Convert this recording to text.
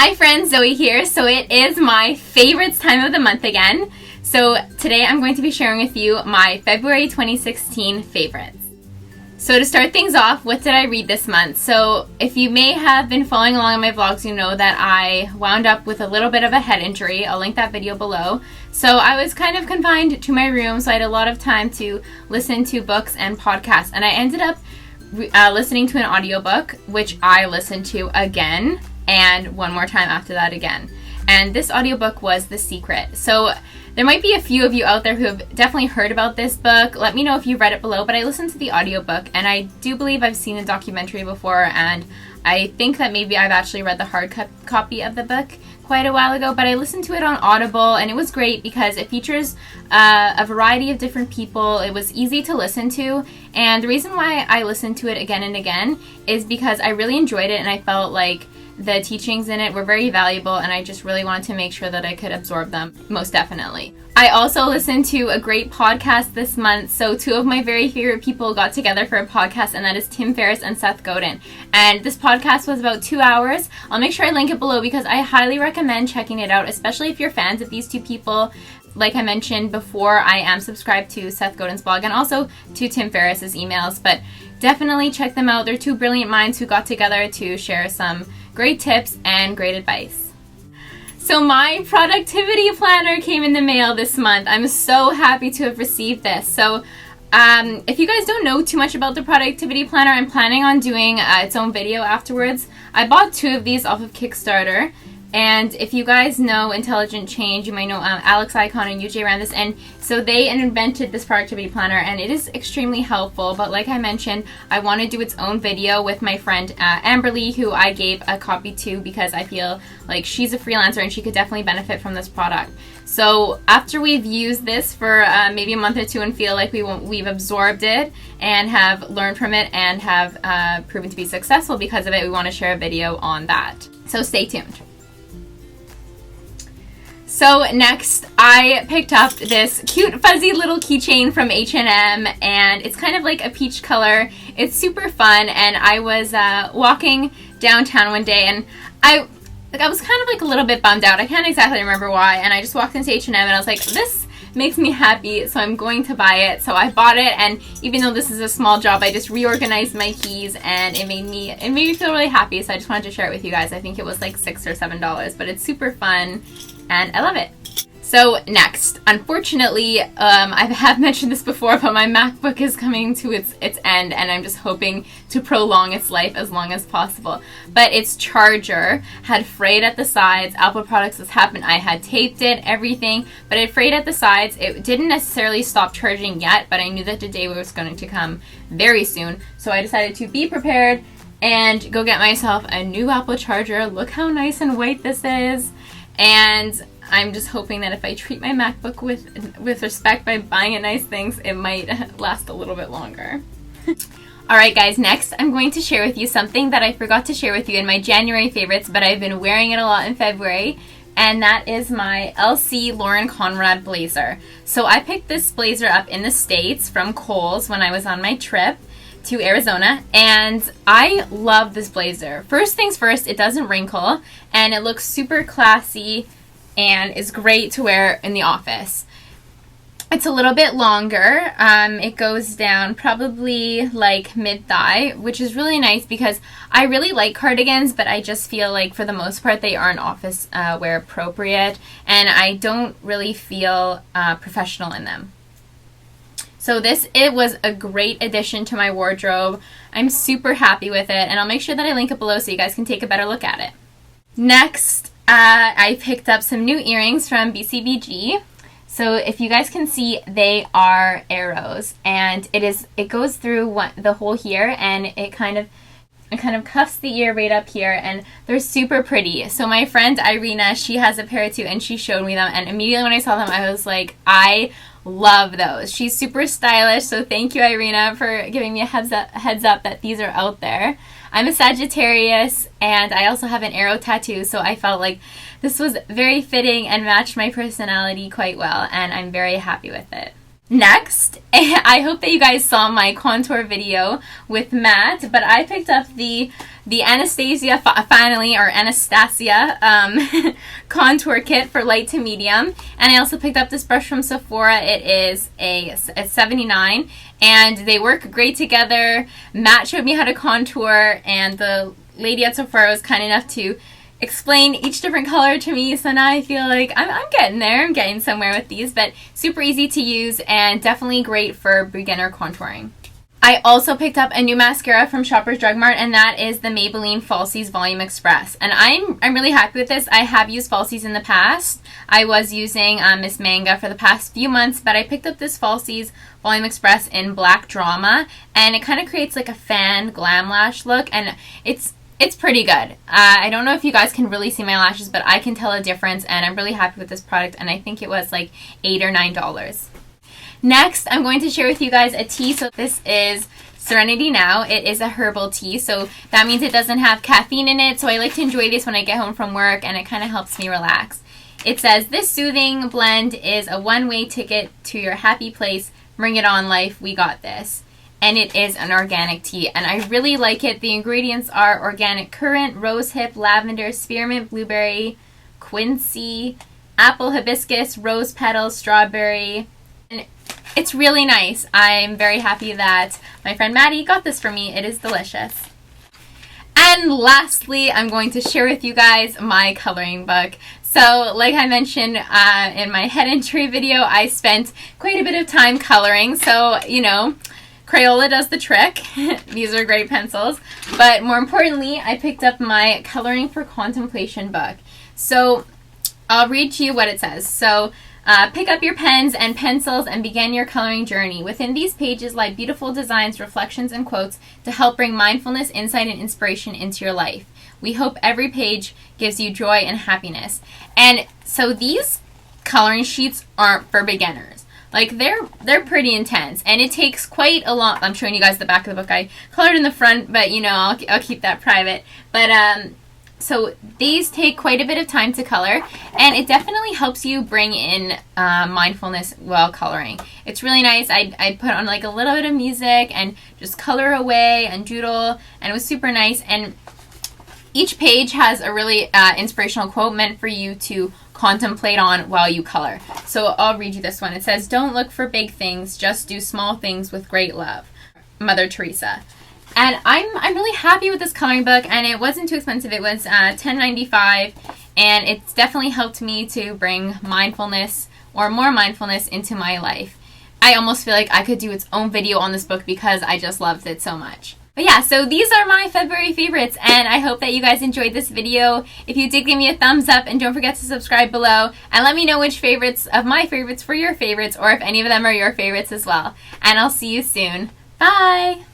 Hi friends, Zoe here. So it is my favorites time of the month again. So today I'm going to be sharing with you my February 2016 favorites. So to start things off, what did I read this month? So if you may have been following along in my vlogs, you know that I wound up with a little bit of a head injury. I'll link that video below. So I was kind of confined to my room, so I had a lot of time to listen to books and podcasts. And I ended up listening to an audiobook, which I listened to again and one more time after that again. And this audiobook was The Secret. So there might be a few of you out there who have definitely heard about this book. Let me know if you read it below, but I listened to the audiobook and I do believe I've seen a documentary before, and I think that maybe I've actually read the hard copy of the book quite a while ago, but I listened to it on Audible and it was great because it features a variety of different people. It was easy to listen to, and the reason why I listened to it again and again is because I really enjoyed it and I felt like the teachings in it were very valuable, and I just really wanted to make sure that I could absorb them, most definitely. I also listened to a great podcast this month. So two of my very favorite people got together for a podcast, and that is Tim Ferriss and Seth Godin. And this podcast was about 2 hours. I'll make sure I link it below because I highly recommend checking it out, especially if you're fans of these two people. Like I mentioned before, I am subscribed to Seth Godin's blog and also to Tim Ferriss's emails, but definitely check them out. They're two brilliant minds who got together to share some great tips and great advice. So my productivity planner came in the mail this month. I'm so happy to have received this. So if you guys don't know too much about the productivity planner, I'm planning on doing its own video afterwards. I bought two of these off of Kickstarter. And if you guys know Intelligent Change, you might know Alex Icon and UJ ran this, and so they invented this productivity planner, and it is extremely helpful. But like I mentioned, I want to do its own video with my friend Amberly, who I gave a copy to because I feel like she's a freelancer and she could definitely benefit from this product. So after we've used this for maybe a month or two and feel like we've absorbed it and have learned from it and have proven to be successful because of it, we want to share a video on that. So stay tuned. So next, I picked up this cute fuzzy little keychain from H&M, and it's kind of like a peach color. It's super fun, and I was walking downtown one day, and I was kind of like a little bit bummed out. I can't exactly remember why, and I just walked into H&M, and I was like, this makes me happy, so I'm going to buy it. So I bought it, and even though this is a small job, I just reorganized my keys, and it made me feel really happy. So I just wanted to share it with you guys. I think it was like $6 or $7, but it's super fun, and I love it. So next, unfortunately, I have mentioned this before, but my MacBook is coming to its end, and I'm just hoping to prolong its life as long as possible. But its charger had frayed at the sides. Apple Products has happened. I had taped it, everything, but it frayed at the sides. It didn't necessarily stop charging yet, but I knew that the day was going to come very soon. So I decided to be prepared and go get myself a new Apple charger. Look how nice and white this is. And I'm just hoping that if I treat my MacBook with respect by buying it nice things, it might last a little bit longer. Alright guys, next I'm going to share with you something that I forgot to share with you in my January favorites, but I've been wearing it a lot in February, and that is my LC Lauren Conrad blazer. So I picked this blazer up in the States from Kohl's when I was on my trip to Arizona, and I love this blazer. First things first, it doesn't wrinkle, and it looks super classy and is great to wear in the office. It's a little bit longer. It goes down probably like mid-thigh, which is really nice because I really like cardigans, but I just feel like for the most part they aren't office wear appropriate, and I don't really feel professional in them. So it was a great addition to my wardrobe. I'm super happy with it, and I'll make sure that I link it below so you guys can take a better look at it. Next, I picked up some new earrings from BCBG. So if you guys can see, they are arrows, and it goes through the hole here, and it kind of cuffs the ear right up here, and they're super pretty. So my friend Irina, she has a pair too, and she showed me them, and immediately when I saw them, I was like, I love those. She's super stylish, so thank you, Irina, for giving me a heads up that these are out there. I'm a Sagittarius, and I also have an arrow tattoo, so I felt like this was very fitting and matched my personality quite well, and I'm very happy with it. Next, I hope that you guys saw my contour video with Matt, but I picked up the Anastasia contour kit for light to medium, and I also picked up this brush from Sephora. It is a 79, and they work great together. Matt showed me how to contour, and the lady at Sephora was kind enough to explain each different color to me, so now I feel like I'm getting there. I'm getting somewhere with these, but super easy to use and definitely great for beginner contouring. I also picked up a new mascara from Shoppers Drug Mart, and that is the Maybelline Falsies Volume Express. And I'm really happy with this. I have used Falsies in the past. I was using Miss Manga for the past few months, but I picked up this Falsies Volume Express in Black Drama, and it kind of creates like a fan glam lash look, and it's pretty good. I don't know if you guys can really see my lashes, but I can tell a difference, and I'm really happy with this product, and I think it was like $8 or $9. Next, I'm going to share with you guys a tea. So this is Serenity Now. It is a herbal tea, so that means it doesn't have caffeine in it, so I like to enjoy this when I get home from work, and it kind of helps me relax. It says, this soothing blend is a one-way ticket to your happy place. Bring it on, life. We got this. And it is an organic tea, and I really like it. The ingredients are organic currant, rosehip, lavender, spearmint, blueberry, quincy, apple hibiscus, rose petals, strawberry, and it's really nice. I'm very happy that my friend Maddie got this for me. It is delicious. And lastly, I'm going to share with you guys my coloring book. So, like I mentioned in my head entry video, I spent quite a bit of time coloring, so, you know, Crayola does the trick. These are great pencils. But more importantly, I picked up my Coloring for Contemplation book. So I'll read to you what it says. So pick up your pens and pencils and begin your coloring journey. Within these pages lie beautiful designs, reflections, and quotes to help bring mindfulness, insight, and inspiration into your life. We hope every page gives you joy and happiness. And so these coloring sheets aren't for beginners. Like, they're pretty intense, and it takes quite a long. I'm showing you guys the back of the book. I colored in the front, but, you know, I'll keep that private. But, so these take quite a bit of time to color, and it definitely helps you bring in mindfulness while coloring. It's really nice. I put on, like, a little bit of music and just color away and doodle, and it was super nice. And each page has a really inspirational quote meant for you to contemplate on while you color. So I'll read you this one. It says, "Don't look for big things, just do small things with great love." Mother Teresa. And I'm really happy with this coloring book, and it wasn't too expensive. It was $10.95, and it's definitely helped me to bring mindfulness or more mindfulness into my life. I almost feel like I could do its own video on this book because I just loved it so much. But yeah, so these are my February favorites, and I hope that you guys enjoyed this video. If you did, give me a thumbs up, and don't forget to subscribe below, and let me know which favorites of my favorites were your favorites, or if any of them are your favorites as well. And I'll see you soon. Bye!